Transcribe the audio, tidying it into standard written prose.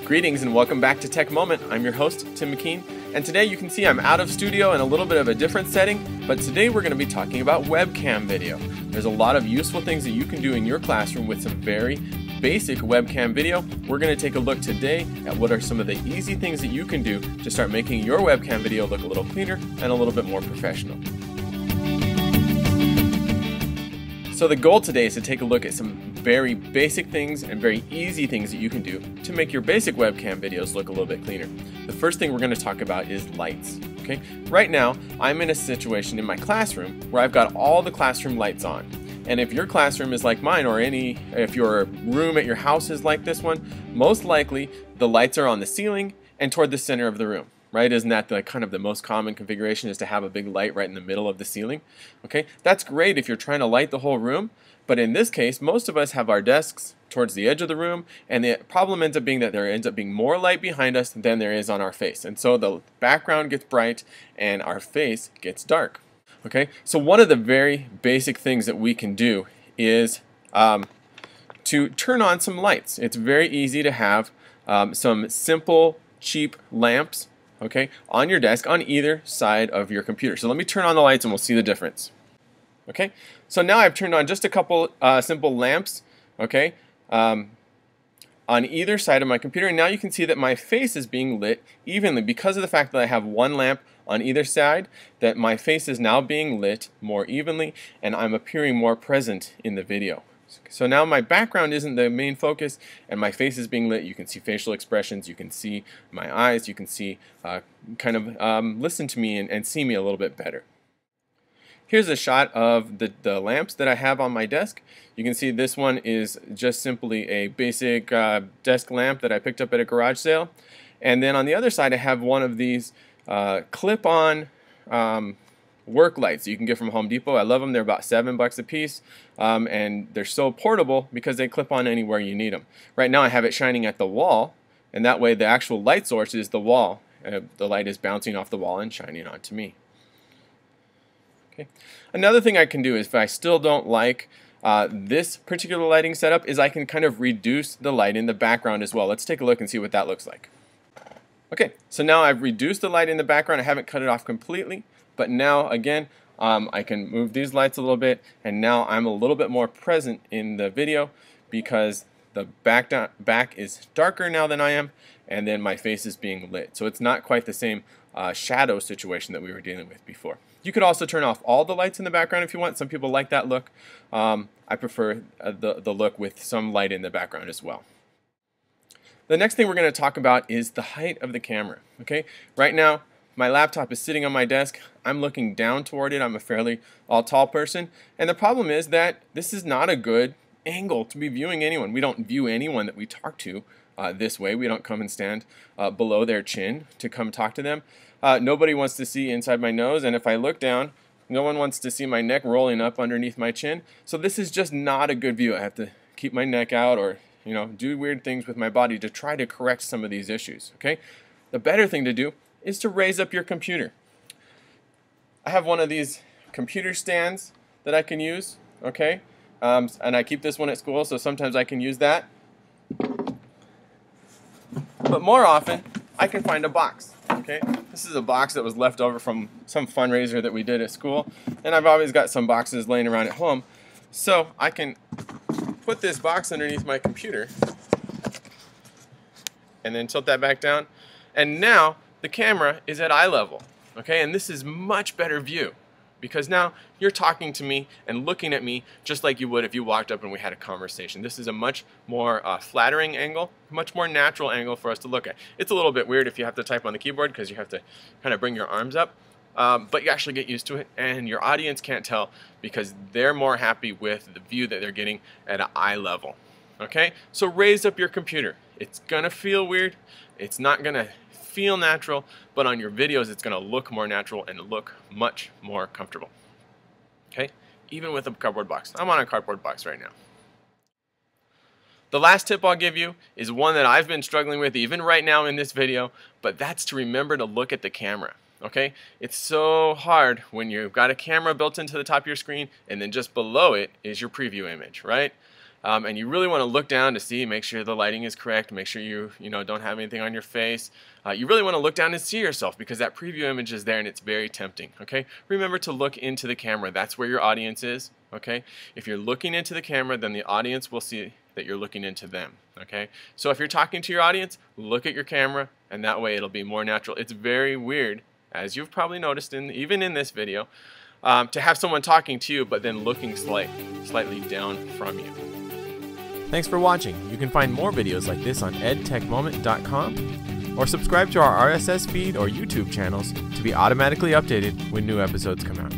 Greetings and welcome back to Tech Moment. I'm your host, Tim McKean, and today you can see I'm out of studio in a little bit of a different setting, but today we're going to be talking about webcam video. There's a lot of useful things that you can do in your classroom with some very basic webcam video. We're going to take a look today at what are some of the easy things that you can do to start making your webcam video look a little cleaner and a little bit more professional. So the goal today is to take a look at some very basic things and very easy things that you can do to make your basic webcam videos look a little bit cleaner. The first thing we're going to talk about is lights. Okay? Right now, I'm in a situation in my classroom where I've got all the classroom lights on. And if your classroom is like mine, or if your room at your house is like this one, most likely the lights are on the ceiling and toward the center of the room. Right? Isn't that the most common configuration, is to have a big light right in the middle of the ceiling? Okay, that's great if you're trying to light the whole room, but in this case, most of us have our desks towards the edge of the room, and the problem ends up being that there ends up being more light behind us than there is on our face, and so the background gets bright and our face gets dark. Okay, so one of the very basic things that we can do is to turn on some lights. It's very easy to have some simple, cheap lamps, okay, on your desk on either side of your computer. So let me turn on the lights and we'll see the difference. Okay, so now I've turned on just a couple simple lamps, okay, on either side of my computer, and now you can see that my face is being lit evenly because of the fact that I have one lamp on either side, that my face is now being lit more evenly and I'm appearing more present in the video. So now my background isn't the main focus and my face is being lit. You can see facial expressions, you can see my eyes, you can see listen to me and see me a little bit better. Here's a shot of the lamps that I have on my desk. You can see this one is just simply a basic desk lamp that I picked up at a garage sale. And then on the other side I have one of these clip-on work lights you can get from Home Depot. I love them. They're about $7 a piece, and they're so portable because they clip on anywhere you need them. Right now I have it shining at the wall, and that way the actual light source is the wall. The light is bouncing off the wall and shining onto me. Okay. Another thing I can do is, if I still don't like this particular lighting setup, is I can kind of reduce the light in the background as well. Let's take a look and see what that looks like. Okay, so now I've reduced the light in the background. I haven't cut it off completely, but now again I can move these lights a little bit, and now I'm a little bit more present in the video because the back is darker now than I am, and then my face is being lit. So it's not quite the same shadow situation that we were dealing with before. You could also turn off all the lights in the background if you want. Some people like that look. I prefer the look with some light in the background as well. The next thing we're going to talk about is the height of the camera. Okay, right now my laptop is sitting on my desk. I'm looking down toward it. I'm a fairly tall person, and the problem is that this is not a good angle to be viewing anyone. We don't view anyone that we talk to this way. We don't come and stand below their chin to come talk to them. Nobody wants to see inside my nose, and if I look down, no one wants to see my neck rolling up underneath my chin. So this is just not a good view. I have to keep my neck out, or do weird things with my body to try to correct some of these issues. Okay, the better thing to do is to raise up your computer. I have one of these computer stands that I can use, okay, and I keep this one at school, so sometimes I can use that. But more often, I can find a box, okay? This is a box that was left over from some fundraiser that we did at school, and I've always got some boxes laying around at home, so I can put this box underneath my computer and then tilt that back down, and now the camera is at eye level, okay? And this is much better view because now you're talking to me and looking at me just like you would if you walked up and we had a conversation. This is a much more flattering angle, much more natural angle for us to look at. It's a little bit weird if you have to type on the keyboard because you have to kind of bring your arms up, but you actually get used to it, and your audience can't tell because they're more happy with the view that they're getting at an eye level. Okay, so raise up your computer. It's gonna feel weird. It's not gonna feel natural, but on your videos it's going to look more natural and look much more comfortable. Okay, even with a cardboard box. I'm on a cardboard box right now. The last tip I'll give you is one that I've been struggling with even right now in this video, but that's to remember to look at the camera. Okay, it's so hard when you've got a camera built into the top of your screen and then just below it is your preview image, right? and you really want to look down to see, make sure the lighting is correct, make sure you don't have anything on your face. You really want to look down and see yourself because that preview image is there and it's very tempting. Okay, remember to look into the camera. That's where your audience is. Okay, if you're looking into the camera, then the audience will see that you're looking into them. Okay, so if you're talking to your audience, look at your camera, and that way it'll be more natural. It's very weird, as you've probably noticed even in this video, to have someone talking to you but then looking slightly down from you. Thanks for watching. You can find more videos like this on edtechmoment.com or subscribe to our RSS feed or YouTube channels to be automatically updated when new episodes come out.